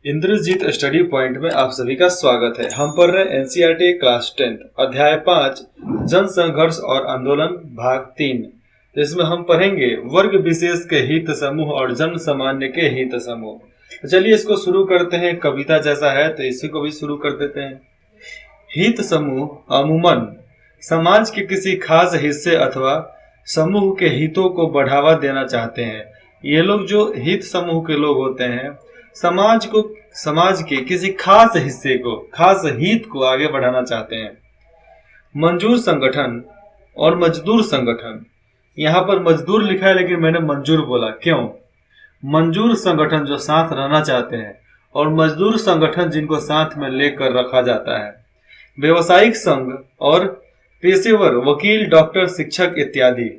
Indrajit study point में आप सभी का स्वागत है। हम पढ़ रहे हैं एनसीईआरटी क्लास 10 अध्याय 5 जन संघर्ष और आंदोलन भाग 3, जिसमें हम पढ़ेंगे वर्ग विशेष के हित समूह और जन सामान्य के हित समूह। चलिए इसको शुरू करते हैं। कविता जैसा है तो इसी को भी शुरू कर देते हैं। हित समूह अमूमन समाज के किसी खास हिस्से अथवा समूह के हितों को बढ़ावा देना चाहते हैं। ये लोग जो हित समूह के लोग होते हैं समाज के किसी खास हिस्से को, खास हित को आगे बढ़ाना चाहते हैं। मंजूर संगठन और मजदूर संगठन, यहाँ पर मजदूर लिखा है लेकिन मैंने मंजूर बोला, क्यों? मंजूर संगठन जो साथ रहना चाहते हैं और मजदूर संगठन जिनको साथ में लेकर रखा जाता है। व्यवसायिक संघ और पेशेवर वकील, डॉक्टर, शिक्षक इत्यादि।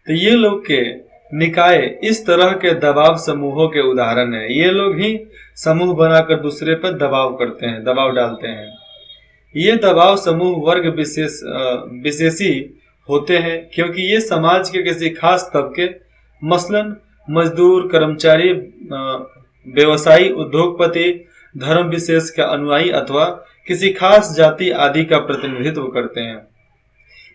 तो ये लोग के निकाय इस तरह के दबाव समूहों के उदाहरण है। ये लोग ही समूह बनाकर दूसरे पर दबाव करते हैं, दबाव डालते हैं। ये दबाव समूह वर्ग विशेषी होते हैं क्योंकि ये समाज के किसी खास तबके, मसलन मजदूर, कर्मचारी, व्यवसायी, उद्योगपति, धर्म विशेष के अनुयायी अथवा किसी खास जाति आदि का प्रतिनिधित्व करते हैं।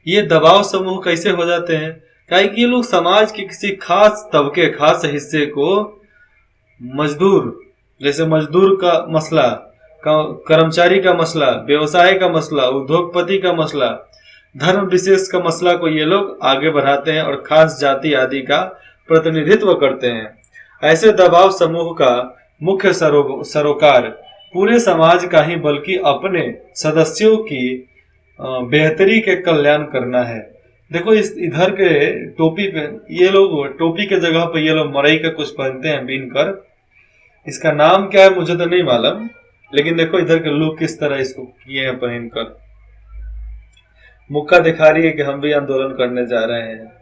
ये दबाव समूह कैसे हो जाते हैं? कि ये लोग समाज के किसी खास तबके, खास हिस्से को, मजदूर, जैसे मजदूर का मसला, कर्मचारी का मसला, व्यवसाय का मसला, उद्योगपति का मसला, धर्म विशेष का मसला को ये लोग आगे बढ़ाते हैं और खास जाति आदि का प्रतिनिधित्व करते हैं। ऐसे दबाव समूह का मुख्य सरोकार पूरे समाज का ही बल्कि अपने सदस्यों की बेहतरी के कल्याण करना है। देखो इस इधर के टोपी पे ये लोग, टोपी के जगह पे ये लोग मरई का कुछ पहनते हैं बीन कर। इसका नाम क्या है मुझे तो नहीं मालूम, लेकिन देखो इधर के लोग किस तरह इसको किए हैं पहन कर। मुक्का दिखा रही है कि हम भी आंदोलन करने जा रहे हैं।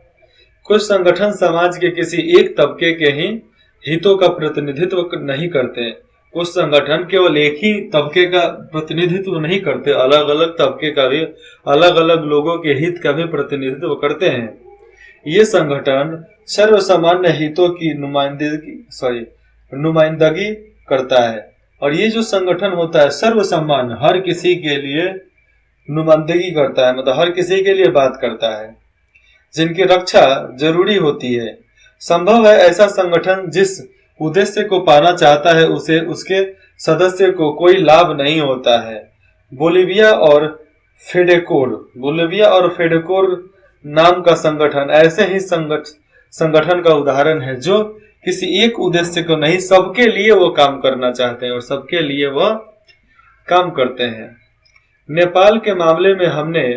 कुछ संगठन समाज के किसी एक तबके के ही हितों का प्रतिनिधित्व नहीं करते। कुछ संगठन केवल एक ही तबके का प्रतिनिधित्व नहीं करते, अलग अलग तबके का भी, अलग अलग लोगों के हित का भी प्रतिनिधित्व करते हैं। ये संगठन सर्वसामान्य हितों की नुमाइंदगी करता है। और ये जो संगठन होता है सर्वसामान्य, हर किसी के लिए नुमाइंदगी करता है, मतलब हर किसी के लिए बात करता है, जिनकी रक्षा जरूरी होती है। संभव है ऐसा संगठन जिस उद्देश्य को पाना चाहता है उसे उसके सदस्य को कोई लाभ नहीं होता है। बोलिविया और फेडेकोर नाम का संगठन ऐसे ही संगठन का उदाहरण है जो किसी एक उद्देश्य को नहीं, सबके लिए वो काम करना चाहते हैं और सबके लिए वह काम करते हैं। नेपाल के मामले में हमने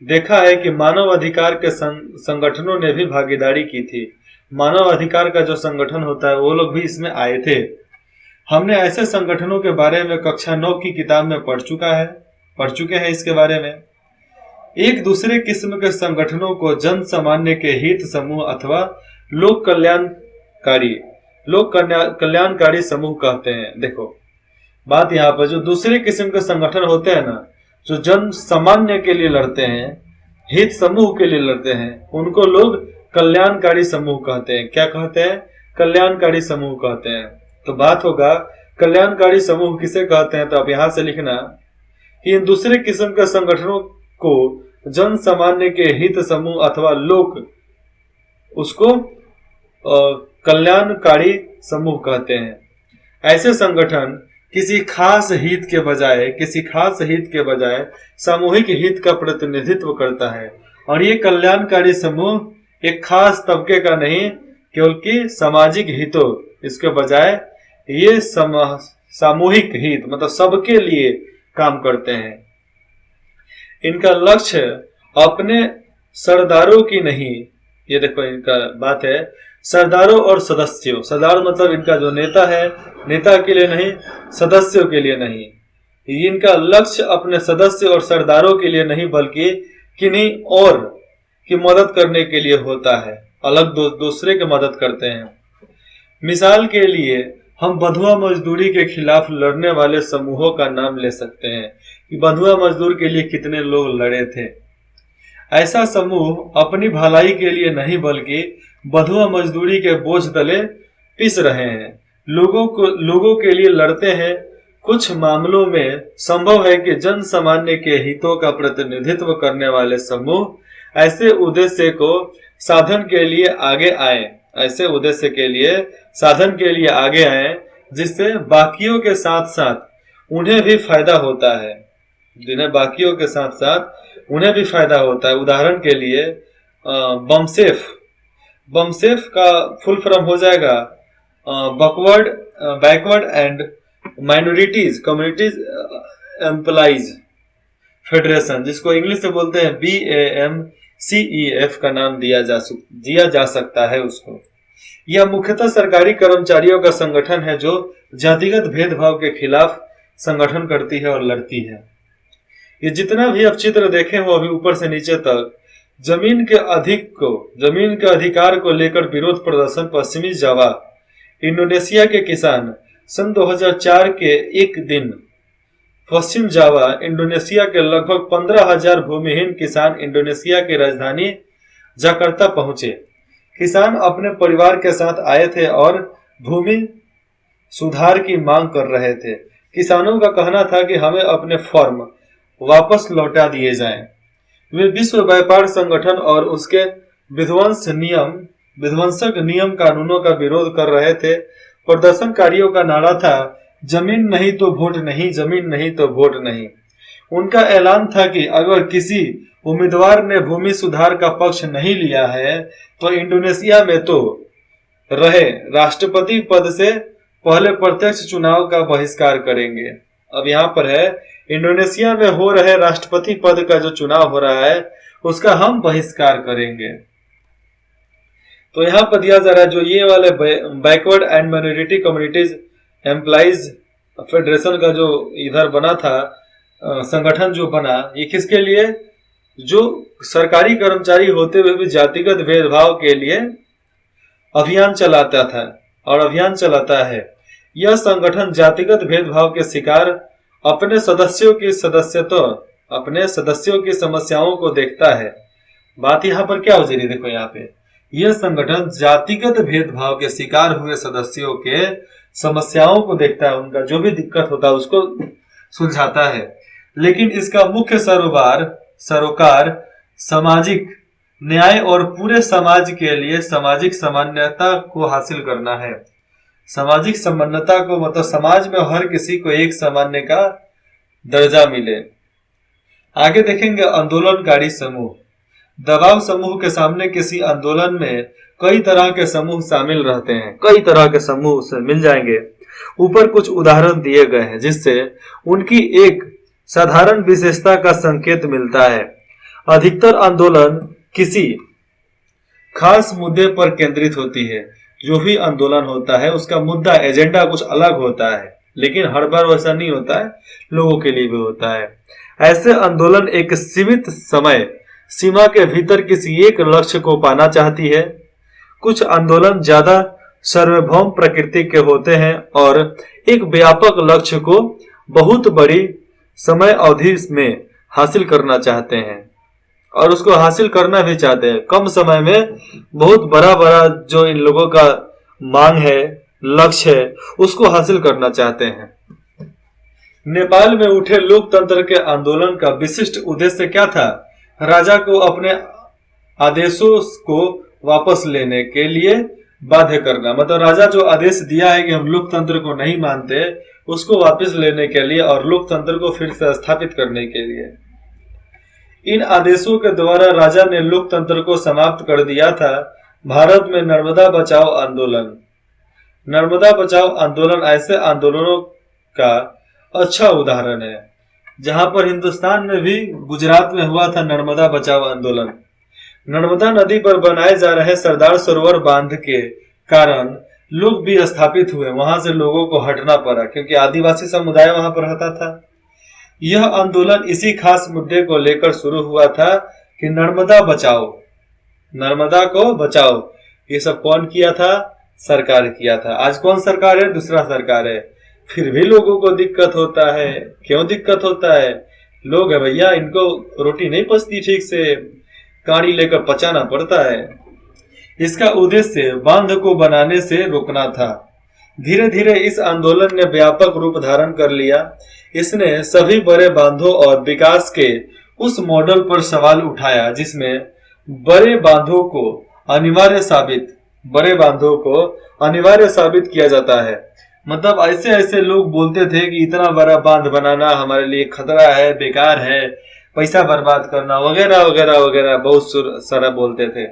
देखा है कि मानव अधिकार के संगठनों ने भी भागीदारी की थी। मानव अधिकार का जो संगठन होता है वो लोग भी इसमें आए थे। हमने ऐसे संगठनों के बारे में कक्षा 9 की किताब में पढ़ चुके हैं इसके बारे में। एक दूसरे किस्म के संगठनों को जन सामान्य के हित समूह अथवा लोक कल्याणकारी समूह कहते हैं। देखो बात यहाँ पर, जो दूसरे किस्म के संगठन होते हैं ना, जो जन सामान्य के लिए लड़ते हैं, हित समूह के लिए लड़ते हैं, उनको लोग कल्याणकारी समूह कहते हैं। क्या कहते हैं? कल्याणकारी समूह कहते हैं। तो बात होगा कल्याणकारी समूह किसे कहते हैं, तो आप यहां से लिखना कि इन दूसरे किस्म के संगठनों को जन सामान्य के हित समूह अथवा लोक, उसको कल्याणकारी समूह कहते हैं। ऐसे संगठन किसी खास हित के बजाय सामूहिक हित का प्रतिनिधित्व करता है। और ये कल्याणकारी समूह एक खास तबके का नहीं, केवल कि सामाजिक हितों, इसके बजाय ये सामूहिक हित, मतलब सबके लिए काम करते हैं। इनका लक्ष्य अपने सरदारों की नहीं, ये देखो इनका बात है, सरदारों और सदस्यों, सरदार मतलब इनका जो नेता है, नेता के लिए नहीं, सदस्यों के लिए नहीं। इनका लक्ष्य अपने सदस्य और सरदारों के लिए नहीं बल्कि किन्हीं और की मदद करने के लिए होता है। अलग दूसरे की मदद करते हैं। मिसाल के लिए हम बंधुआ मजदूरी के खिलाफ लड़ने वाले समूहों का नाम ले सकते हैं कि बंधुआ मजदूर के लिए कितने लोग लड़े थे। ऐसा समूह अपनी भलाई के लिए नहीं बल्कि बंधुआ मजदूरी के बोझ तले पिस रहे हैं। लोगों के लिए लड़ते हैं। कुछ मामलों में संभव है कि जन सामान्य के हितों का प्रतिनिधित्व करने वाले समूह ऐसे उद्देश्य को साधन के लिए आगे आए जिससे बाकियों के साथ साथ उन्हें भी फायदा होता है। उदाहरण के लिए बमसेफ का फुल फॉर्म हो जाएगा backward and minorities communities employees federation, जिसको इंग्लिश से बोलते हैं BAMCEF का नाम दिया जा सकता है उसको। यह मुख्यतः सरकारी कर्मचारियों का संगठन है जो जातिगत भेदभाव के खिलाफ संगठन करती है और लड़ती है। ये जितना भी आप चित्र देखे हो अभी ऊपर से नीचे तक, जमीन के अधिकार को लेकर विरोध प्रदर्शन पश्चिमी जावा इंडोनेशिया के किसान सन 2004 के एक दिन पश्चिम जावा इंडोनेशिया के लगभग 15,000 भूमिहीन किसान इंडोनेशिया की राजधानी जकार्ता पहुंचे। किसान अपने परिवार के साथ आए थे और भूमि सुधार की मांग कर रहे थे। किसानों का कहना था कि हमें अपने फॉर्म वापस लौटा दिए जाएं। वे विश्व व्यापार संगठन और उसके विध्वंसक नियम कानूनों का विरोध कर रहे थे। प्रदर्शनकारियों का नारा था, जमीन नहीं तो वोट नहीं, जमीन नहीं तो वोट नहीं। उनका ऐलान था कि अगर किसी उम्मीदवार ने भूमि सुधार का पक्ष नहीं लिया है तो इंडोनेशिया में तो रहे राष्ट्रपति पद से पहले प्रत्यक्ष चुनाव का बहिष्कार करेंगे। अब यहाँ पर है, इंडोनेशिया में हो रहे राष्ट्रपति पद का जो चुनाव हो रहा है उसका हम बहिष्कार करेंगे। तो यहाँ पर दिया जा रहा है जो ये वाले backward and minority communities employees federation का जो इधर बना था संगठन जो बना, ये किसके लिए? जो सरकारी कर्मचारी होते हुए भी जातिगत भेदभाव के लिए अभियान चलाता था और अभियान चलाता है। यह संगठन जातिगत भेदभाव के शिकार अपने सदस्यों की समस्याओं को देखता है। बात यहाँ पर क्या हो जा रही है, देखो यहाँ पे यह संगठन जातिगत भेदभाव के शिकार हुए सदस्यों के समस्याओं को देखता है, उनका जो भी दिक्कत होता है उसको सुलझाता है। लेकिन इसका मुख्य सरोकार सामाजिक न्याय और पूरे समाज के लिए सामाजिक समानता को हासिल करना है। सामाजिक समानता को मतलब समाज में हर किसी को एक सामान्य का दर्जा मिले। आगे देखेंगे आंदोलनकारी समूह। दबाव समूह के सामने किसी आंदोलन में कई तरह के समूह शामिल रहते हैं, कई तरह के समूह से मिल जाएंगे। ऊपर कुछ उदाहरण दिए गए हैं जिससे उनकी एक साधारण विशेषता का संकेत मिलता है। अधिकतर आंदोलन किसी खास मुद्दे पर केंद्रित होती है। जो भी आंदोलन होता है उसका मुद्दा एजेंडा कुछ अलग होता है, लेकिन हर बार वैसा नहीं होता है, लोगों के लिए भी होता है। ऐसे आंदोलन एक सीमित समय सीमा के भीतर किसी एक लक्ष्य को पाना चाहती है। कुछ आंदोलन ज्यादा सार्वभौम प्रकृति के होते हैं और एक व्यापक लक्ष्य को बहुत बड़ी समय अवधि में हासिल करना चाहते हैं और उसको हासिल करना भी चाहते हैं। कम समय में बहुत बड़ा जो इन लोगों का मांग है, लक्ष्य है, उसको हासिल करना चाहते हैं। नेपाल में उठे लोकतंत्र के आंदोलन का विशिष्ट उद्देश्य क्या था? राजा को अपने आदेशों को वापस लेने के लिए बाध्य करना। मतलब राजा जो आदेश दिया है कि हम लोकतंत्र को नहीं मानते, उसको वापस लेने के लिए और लोकतंत्र को फिर से स्थापित करने के लिए। इन आदेशों के द्वारा राजा ने लोकतंत्र को समाप्त कर दिया था। भारत में नर्मदा बचाओ आंदोलन ऐसे आंदोलनों का अच्छा उदाहरण है, जहां पर हिंदुस्तान में भी गुजरात में हुआ था नर्मदा बचाओ आंदोलन। नर्मदा नदी पर बनाए जा रहे सरदार सरोवर बांध के कारण लोग भी स्थापित हुए, वहां से लोगों को हटना पड़ा क्योंकि आदिवासी समुदाय वहां पर रहता था। यह आंदोलन इसी खास मुद्दे को लेकर शुरू हुआ था कि नर्मदा को बचाओ। ये सब कौन किया था? सरकार किया था। आज कौन सरकार है? दूसरा सरकार है। फिर भी लोगों को दिक्कत होता है। क्यों दिक्कत होता है? लोग है भैया, इनको रोटी नहीं पचती ठीक से, काड़ी लेकर पचाना पड़ता है। इसका उद्देश्य बांध को बनाने से रोकना था। धीरे धीरे इस आंदोलन ने व्यापक रूप धारण कर लिया। इसने सभी बड़े बांधों और विकास के उस मॉडल पर सवाल उठाया जिसमें बड़े बांधों को अनिवार्य साबित किया जाता है। मतलब ऐसे ऐसे लोग बोलते थे कि इतना बड़ा बांध बनाना हमारे लिए खतरा है, बेकार है, पैसा बर्बाद करना वगैरह वगैरह वगैरह बहुत सारा बोलते थे।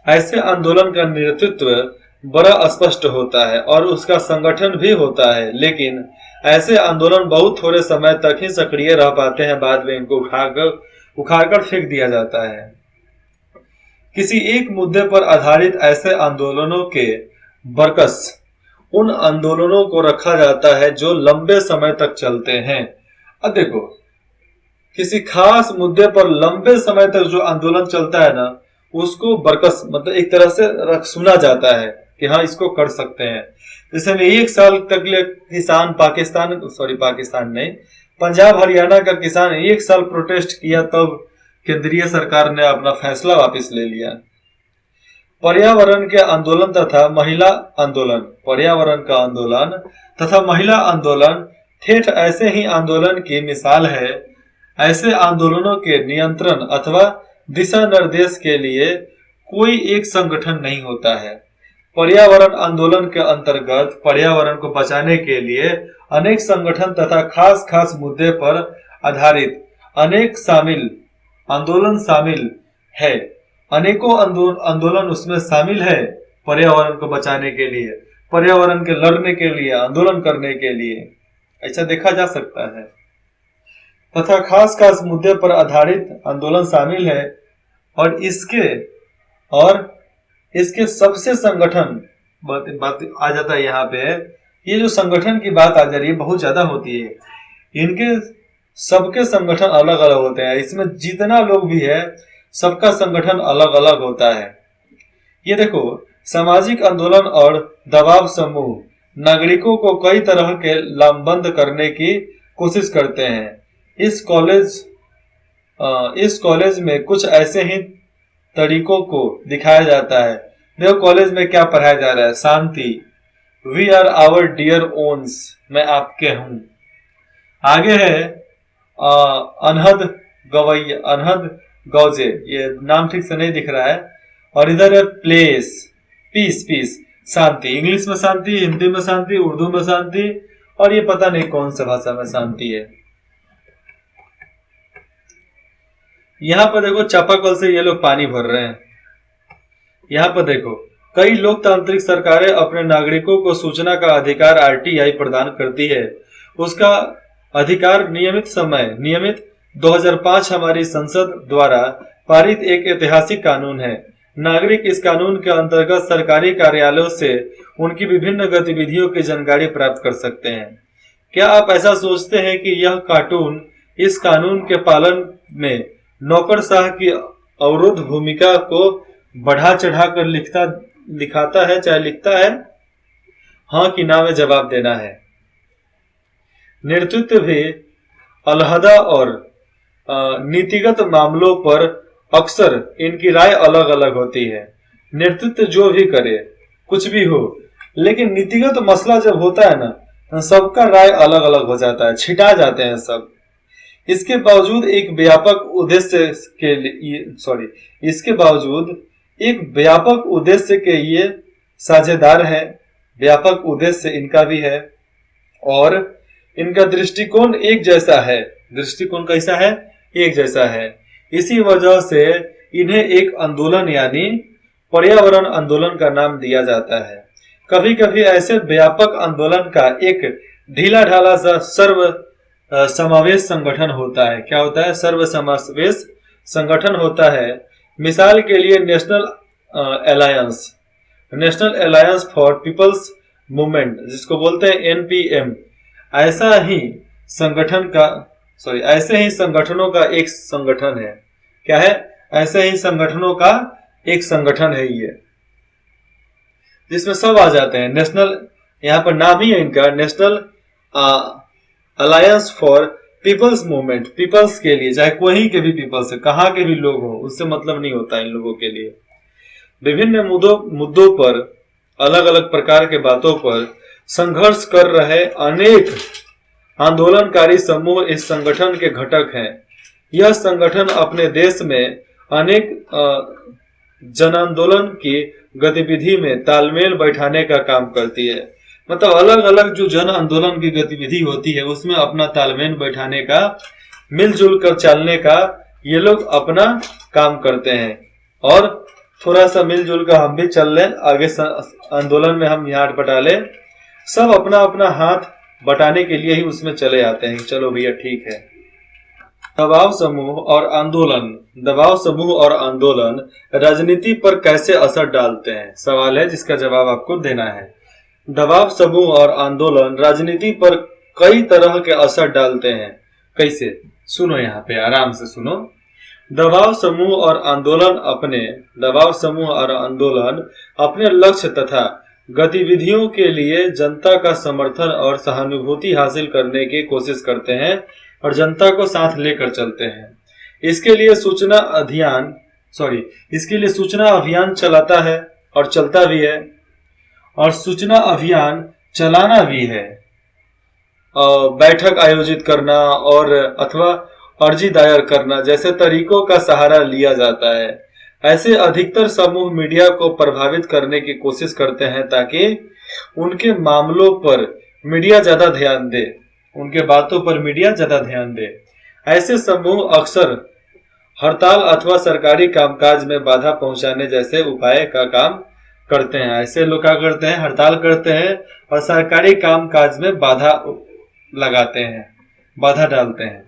ऐसे आंदोलन का नेतृत्व बड़ा स्पष्ट होता है और उसका संगठन भी होता है, लेकिन ऐसे आंदोलन बहुत थोड़े समय तक ही सक्रिय रह पाते हैं, बाद में इनको उखाड़कर फेंक दिया जाता है। किसी एक मुद्दे पर आधारित ऐसे आंदोलनों के बरकस उन आंदोलनों को रखा जाता है जो लंबे समय तक चलते हैं। अब देखो, किसी खास मुद्दे पर लंबे समय तक जो आंदोलन चलता है ना, उसको बरकस मतलब एक तरह से सुना जाता है कि हाँ इसको कर सकते हैं। जैसे में 1 साल तक किसान पाकिस्तान नहीं, पंजाब हरियाणा का किसान 1 साल प्रोटेस्ट किया, तब केंद्रीय सरकार ने अपना फैसला वापस ले लिया। पर्यावरण के आंदोलन तथा महिला आंदोलन ठेठ ऐसे ही आंदोलन की मिसाल है। ऐसे आंदोलनों के नियंत्रण अथवा दिशा निर्देश के लिए कोई एक संगठन नहीं होता है। पर्यावरण आंदोलन के अंतर्गत पर्यावरण को बचाने के लिए अनेक संगठन तथा खास खास मुद्दे पर आधारित अनेक आंदोलन शामिल है। अनेकों आंदोलन उसमें शामिल है पर्यावरण को बचाने के लिए, पर्यावरण के लड़ने के लिए, आंदोलन करने के लिए, ऐसा देखा जा सकता है। तथा खास खास मुद्दे पर आधारित आंदोलन शामिल है और इसके सबसे संगठन बात आ जाता है। यहाँ पे ये जो संगठन की बात आ जा रही है बहुत ज्यादा होती है। इनके सबके संगठन अलग अलग होते हैं। इसमें जितना लोग भी है सबका संगठन अलग अलग होता है। ये देखो, सामाजिक आंदोलन और दबाव समूह नागरिकों को कई तरह के लामबंद करने की कोशिश करते हैं। इस कॉलेज में कुछ ऐसे ही तरीकों को दिखाया जाता है। देखो कॉलेज में क्या पढ़ाया जा रहा है, शांति, we are our dear ones, मैं आपके हूं। आगे है अनहद गौजे, ये नाम ठीक से नहीं दिख रहा है। और इधर है प्लेस, पीस, शांति, इंग्लिश में शांति, हिंदी में शांति, उर्दू में शांति, और ये पता नहीं कौन सा भाषा में शांति है। यहाँ पर देखो चापाकल से ये लोग पानी भर रहे हैं। यहाँ पर देखो, कई लोकतांत्रिक सरकारें अपने नागरिकों को सूचना का अधिकार आरटीआई प्रदान करती है। उसका अधिकार नियमित 2005 हमारी संसद द्वारा पारित एक ऐतिहासिक कानून है। नागरिक इस कानून के अंतर्गत सरकारी कार्यालयों से उनकी विभिन्न गतिविधियों की जानकारी प्राप्त कर सकते हैं। क्या आप ऐसा सोचते हैं कि यह कार्टून इस कानून के पालन में नौकरशाह की अवरुद्ध भूमिका को बढ़ा चढ़ा कर लिखता है? हाँ कि ना में जवाब देना है। नेतृत्व भी अलहदा और नीतिगत मामलों पर अक्सर इनकी राय अलग अलग होती है। नेतृत्व जो भी करे, कुछ भी हो, लेकिन नीतिगत मसला जब होता है ना, सबका राय अलग अलग हो जाता है, छिटा जाते हैं सब। इसके बावजूद एक व्यापक उद्देश्य के ये साझेदार है। व्यापक उद्देश्य इनका भी है और इनका दृष्टिकोण एक जैसा है। दृष्टिकोण कैसा है? एक जैसा है। इसी वजह से इन्हें एक आंदोलन यानी पर्यावरण आंदोलन का नाम दिया जाता है। कभी कभी ऐसे व्यापक आंदोलन का एक ढीला ढाला सा सर्व समावेश संगठन होता है। क्या होता है? सर्व समावेश संगठन होता है। मिसाल के लिए national alliance for people's movement, जिसको बोलते हैं एनपीएम, ऐसे ही संगठनों का एक संगठन है। क्या है? ऐसे ही संगठनों का एक संगठन है ये, जिसमें सब आ जाते हैं। नेशनल, यहाँ पर नाम ही है इनका, national alliance for people's movement, peoples के लिए, चाहे कोई के भी पीपल्स है, कहाँ के भी लोग हो, उससे मतलब नहीं होता इन लोगों के लिए। विभिन्न मुद्दों पर अलग अलग प्रकार के बातों पर संघर्ष कर रहे अनेक आंदोलनकारी समूह इस संगठन के घटक हैं। यह संगठन अपने देश में अनेक जन आंदोलन की गतिविधि में तालमेल बैठाने का काम करती है। मतलब अलग अलग जो जन आंदोलन की गतिविधि होती है उसमें अपना तालमेल बैठाने का, मिलजुल कर चलने का ये लोग अपना काम करते हैं। और थोड़ा सा मिलजुल कर हम भी चल लें, आगे आंदोलन में हम हाथ बटा लें, सब अपना अपना हाथ बटाने के लिए ही उसमें चले आते हैं। चलो भैया ठीक है। दबाव समूह और आंदोलन, दबाव समूह और आंदोलन राजनीति पर कैसे असर डालते हैं, सवाल है जिसका जवाब आपको देना है। दबाव समूह और आंदोलन राजनीति पर कई तरह के असर डालते हैं। कैसे? सुनो, यहाँ पे आराम से सुनो। दबाव समूह और आंदोलन अपने लक्ष्य तथा गतिविधियों के लिए जनता का समर्थन और सहानुभूति हासिल करने की कोशिश करते हैं और जनता को साथ लेकर चलते हैं। इसके लिए सूचना अभियान चलाता है और चलता भी है, और सूचना अभियान चलाना भी है, बैठक आयोजित करना और अथवा अर्जी दायर करना जैसे तरीकों का सहारा लिया जाता है। ऐसे अधिकतर समूह मीडिया को प्रभावित करने की कोशिश करते हैं ताकि उनके मामलों पर मीडिया ज्यादा ध्यान दे, उनके बातों पर मीडिया ज्यादा ध्यान दे। ऐसे समूह अक्सर हड़ताल अथवा सरकारी कामकाज में बाधा पहुंचाने जैसे उपाय का काम करते हैं। ऐसे लोग क्या करते हैं? हड़ताल करते हैं और सरकारी कामकाज में बाधा लगाते हैं, बाधा डालते हैं।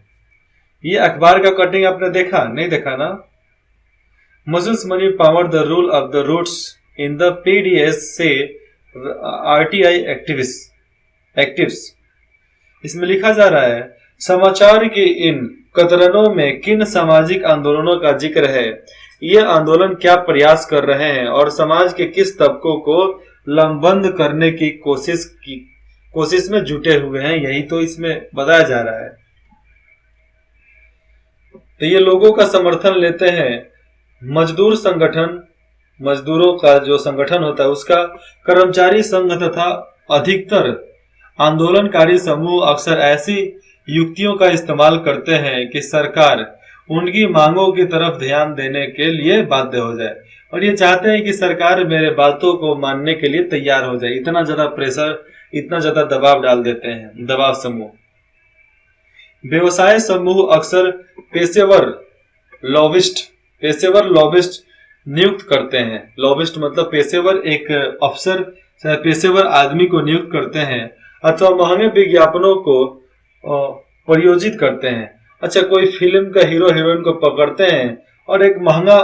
ये अखबार का कटिंग आपने देखा? नहीं देखा ना? Muscles money power the rule of the roots in the PDS से आरटीआई एक्टिव्स। इसमें लिखा जा रहा है, समाचार के इन कतरनों में किन सामाजिक आंदोलनों का जिक्र है, ये आंदोलन क्या प्रयास कर रहे हैं और समाज के किस तबकों को लंबबंद करने की कोशिश में जुटे हुए हैं, यही तो इसमें बताया जा रहा है। तो ये लोगों का समर्थन लेते हैं। मजदूर संगठन, मजदूरों का जो संगठन होता है उसका, कर्मचारी संघ तथा अधिकतर आंदोलनकारी समूह अक्सर ऐसी युक्तियों का इस्तेमाल करते हैं कि सरकार उनकी मांगों की तरफ ध्यान देने के लिए बाध्य हो जाए, और ये चाहते हैं कि सरकार मेरे बातों को मानने के लिए तैयार हो जाए। इतना ज्यादा प्रेशर, इतना ज्यादा दबाव डाल देते हैं दबाव समूह। व्यवसाय समूह अक्सर पेशेवर लॉबिस्ट नियुक्त करते हैं। लॉबिस्ट मतलब पेशेवर, एक अफसर, पेशेवर आदमी को नियुक्त करते हैं अथवा महंगे विज्ञापनों को प्रयोजित करते हैं। अच्छा, कोई फिल्म का हीरो हीरोइन को पकड़ते हैं और एक महंगा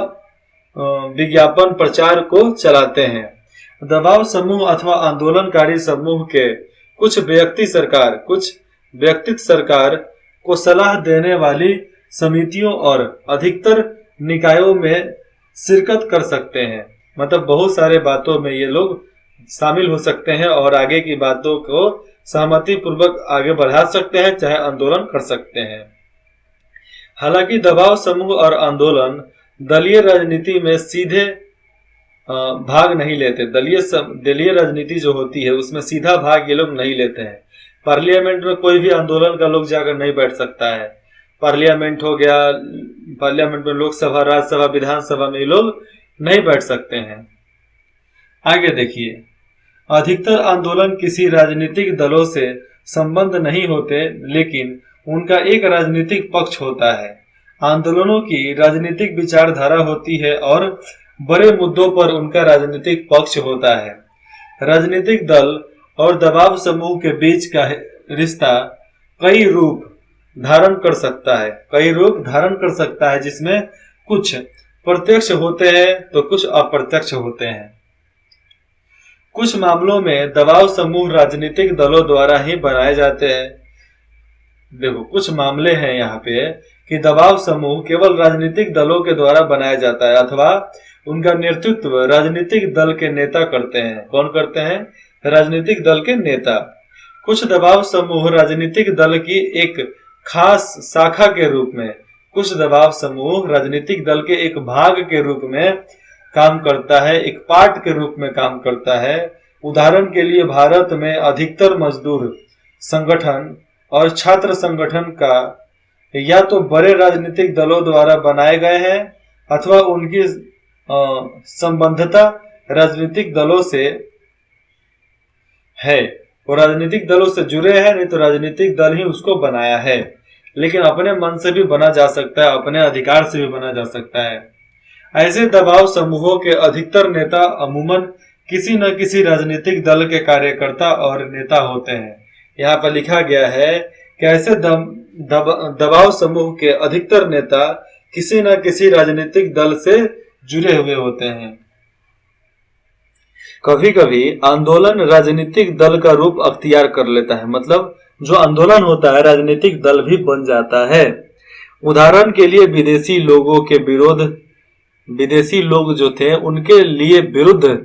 विज्ञापन प्रचार को चलाते हैं। दबाव समूह अथवा आंदोलनकारी समूह के कुछ व्यक्तिगत सरकार को सलाह देने वाली समितियों और अधिकतर निकायों में शिरकत कर सकते हैं। मतलब बहुत सारे बातों में ये लोग शामिल हो सकते हैं और आगे की बातों को सहमति पूर्वक आगे बढ़ा सकते हैं, चाहे आंदोलन कर सकते हैं। हालांकि दबाव समूह और आंदोलन दलीय राजनीति में सीधे भाग नहीं लेते। दलीय राजनीति जो होती है उसमें सीधा भाग ये लोग नहीं लेते हैं। पार्लियामेंट में कोई भी आंदोलन का लोग जाकर नहीं बैठ सकता है। पार्लियामेंट हो गया, पार्लियामेंट में लोकसभा, राज्यसभा, विधानसभा में ये लोग नहीं बैठ सकते हैं। आगे देखिए, अधिकतर आंदोलन किसी राजनीतिक दलों से संबंध नहीं होते, लेकिन उनका एक राजनीतिक पक्ष होता है। आंदोलनों की राजनीतिक विचारधारा होती है और बड़े मुद्दों पर उनका राजनीतिक पक्ष होता है। राजनीतिक दल और दबाव समूह के बीच का रिश्ता कई रूप धारण कर सकता है, जिसमें कुछ प्रत्यक्ष होते हैं तो कुछ अप्रत्यक्ष होते हैं। कुछ मामलों में दबाव समूह राजनीतिक दलों द्वारा ही बनाए जाते हैं। देखो, कुछ मामले हैं यहाँ पे कि दबाव समूह केवल राजनीतिक दलों के द्वारा बनाया जाता है अथवा उनका नेतृत्व राजनीतिक दल के नेता करते हैं। कौन करते हैं? राजनीतिक दल के नेता। कुछ दबाव समूह राजनीतिक दल की एक खास शाखा के रूप में, कुछ दबाव समूह राजनीतिक दल के एक भाग के रूप में काम करता है, एक पार्ट के रूप में काम करता है। उदाहरण के लिए भारत में अधिकतर मजदूर संगठन और छात्र संगठन का या तो बड़े राजनीतिक दलों द्वारा बनाए गए हैं अथवा उनकी संबद्धता राजनीतिक दलों से है। वो राजनीतिक दलों से जुड़े हैं, नहीं तो राजनीतिक दल ही उसको बनाया है। लेकिन अपने मन से भी बना जा सकता है, अपने अधिकार से भी बना जा सकता है। ऐसे दबाव समूहों के अधिकतर नेता अमूमन किसी न किसी राजनीतिक दल के कार्यकर्ता और नेता होते हैं। यहाँ पर लिखा गया है कि ऐसे दबाव समूह के अधिकतर नेता किसी न किसी राजनीतिक दल से जुड़े हुए होते हैं। कभी कभी आंदोलन राजनीतिक दल का रूप अख्तियार कर लेता है, मतलब जो आंदोलन होता है राजनीतिक दल भी बन जाता है। उदाहरण के लिए विदेशी लोग जो थे उनके लिए विरुद्ध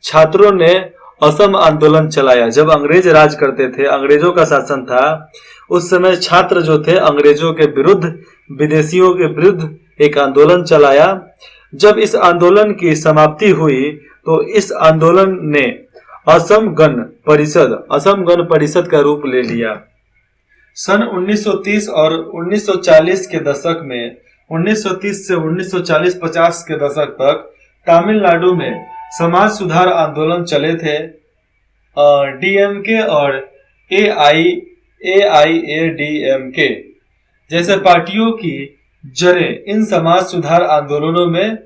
छात्रों ने असम आंदोलन चलाया। जब अंग्रेज राज करते थे, अंग्रेजों का शासन था, उस समय छात्र जो थे अंग्रेजों के विरुद्ध, विदेशियों के विरुद्ध एक आंदोलन चलाया। जब इस आंदोलन की समाप्ति हुई तो इस आंदोलन ने असम गण परिषद का रूप ले लिया। सन 1930 और 1940 के दशक में 1930 से 1940-50 के दशक तक तमिलनाडु में समाज सुधार आंदोलन चले थे। डीएमके और एआईएडीएमके जैसे पार्टियों की जड़ें इन समाज सुधार आंदोलनों में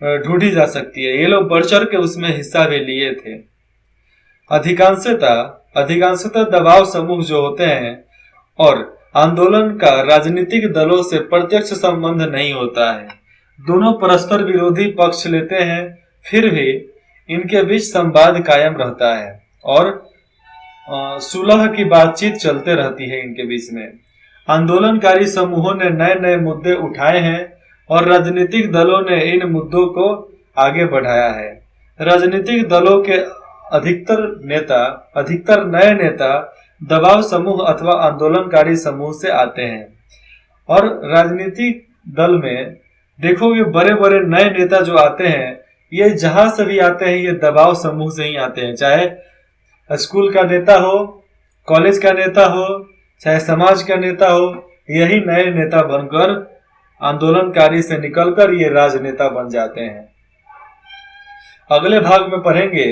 ढूंढी जा सकती है। ये लोग बढ़ चढ़ के उसमें हिस्सा भी लिए थे। अधिकांशतः दबाव समूह जो होते हैं और आंदोलन का राजनीतिक दलों से प्रत्यक्ष संबंध नहीं होता है। दोनों परस्पर विरोधी पक्ष लेते हैं, फिर भी इनके बीच संवाद कायम रहता है और सुलह की बातचीत चलते रहती है इनके बीच में। आंदोलनकारी समूहों ने नए नए मुद्दे उठाए हैं और राजनीतिक दलों ने इन मुद्दों को आगे बढ़ाया है। राजनीतिक दलों के अधिकतर नए नेता दबाव समूह अथवा आंदोलनकारी समूह से आते हैं। और राजनीतिक दल में देखोगे बड़े बड़े नए नेता जो आते हैं, ये जहां से भी आते हैं ये दबाव समूह से ही आते हैं। चाहे स्कूल का नेता हो, कॉलेज का नेता हो, चाहे समाज का नेता हो, यही नए नेता बनकर आंदोलनकारी से निकलकर ये राजनेता बन जाते हैं। अगले भाग में पढ़ेंगे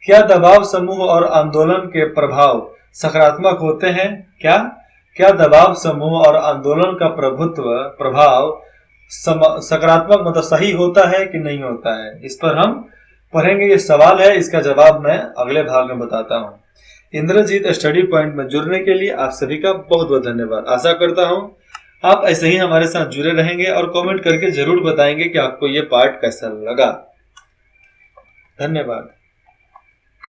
क्या दबाव समूह और आंदोलन के प्रभाव सकारात्मक होते हैं। क्या दबाव समूह और आंदोलन का प्रभाव सकारात्मक मतलब सही होता है कि नहीं होता है, इस पर हम पढ़ेंगे। ये सवाल है, इसका जवाब मैं अगले भाग में बताता हूँ। इंद्रजीत स्टडी पॉइंट में जुड़ने के लिए आप सभी का बहुत बहुत धन्यवाद। आशा करता हूँ आप ऐसे ही हमारे साथ जुड़े रहेंगे और कमेंट करके जरूर बताएंगे कि आपको ये पार्ट कैसा लगा। धन्यवाद।